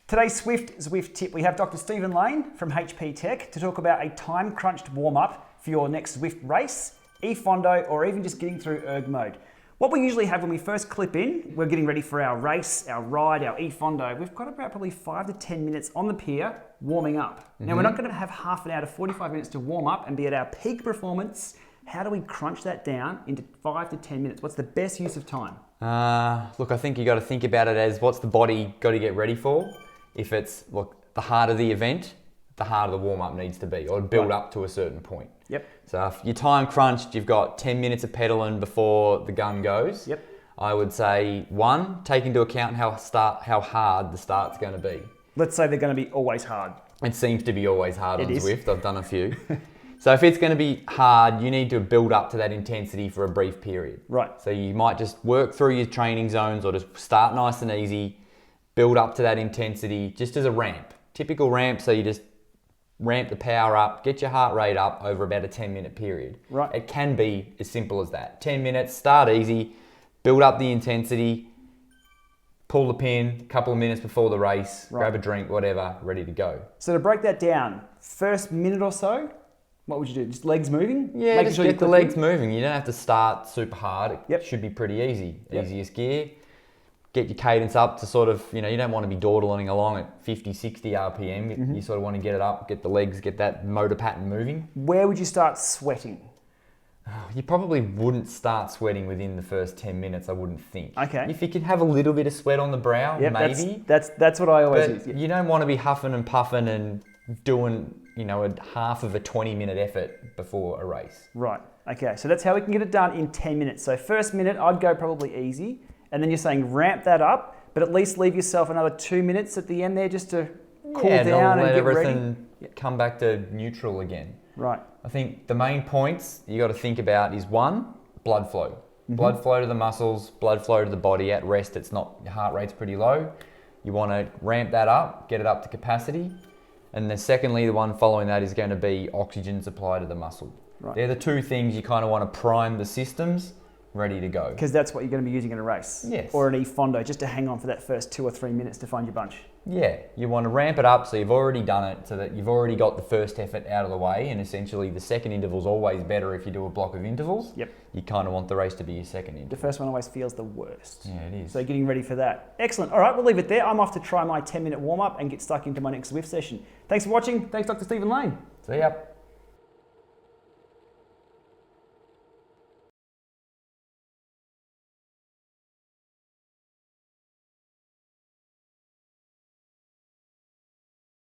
Today's Zwift tip, we have Dr. Stephen Lane from HP Tech to talk about a time-crunched warm-up for your next Zwift race, e-fondo, or even just getting through ERG mode. What we usually have when we first clip in, we're getting ready for our race, our ride, our e-fondo. We've got about probably 5 to 10 minutes on the pier warming up. Now, we're not going to have half an hour to 45 minutes to warm up and be at our peak performance. How do we crunch that down into 5 to 10 minutes? What's the best use of time? Look, I think you got to think about it as what's the body got to get ready for. If it's, look, the harder the event, the harder the warm-up needs to be, or build up to a certain point. Yep. So if you're time crunched, you've got 10 minutes of pedaling before the gun goes. Yep. I would say, one, take into account how hard the start's going to be. Let's say they're going to be always hard. It seems to be always hard on is. Zwift. I've done a few. So if it's going to be hard, you need to build up to that intensity for a brief period. Right. So you might just work through your training zones or just start nice and easy, build up to that intensity just as a ramp. Typical ramp, so you just ramp the power up, get your heart rate up over about a 10-minute period. Right. It can be as simple as that. 10 minutes, start easy, build up the intensity, pull the pin a couple of minutes before the race, grab a drink, whatever, ready to go. So to break that down, first minute or so, what would you do? Just legs moving? Yeah, Making just sure get the legs moving. You don't have to start super hard. It should be pretty easy. Yep. Easiest gear. Get your cadence up to sort of, you don't want to be dawdling along at 50, 60 RPM. You sort of want to get it up, get the legs, get that motor pattern moving. Where would you start sweating? You probably wouldn't start sweating within the first 10 minutes, I wouldn't think. Okay. If you can have a little bit of sweat on the brow, maybe. That's what I always But use. you don't want to be huffing and puffing and doing, a half of a 20-minute effort before a race. Right, okay, so that's how we can get it done in 10 minutes. So first minute, I'd go probably easy, and then you're saying ramp that up, but at least leave yourself another 2 minutes at the end there just to cool down and let get everything ready. come back to neutral again. Right. I think the main points you got to think about is one, blood flow. Blood flow to the muscles, blood flow to the body. At rest, your heart rate's pretty low. You want to ramp that up, get it up to capacity. And then secondly, the one following that is going to be oxygen supply to the muscle. Right. They're the two things you kind of want to prime the systems ready to go. Because that's what you're going to be using in a race. Yes. Or an e-fondo, just to hang on for that first 2 or 3 minutes to find your bunch. Yeah, you want to ramp it up so you've already done it, so that you've already got the first effort out of the way, and essentially the second interval is always better if you do a block of intervals. Yep. You kind of want the race to be your second interval. The first one always feels the worst. Yeah, it is. So getting ready for that. Excellent. All right, we'll leave it there. I'm off to try my 10-minute warm-up and get stuck into my next Zwift session. Thanks for watching. Thanks, Dr. Stephen Lane. See ya.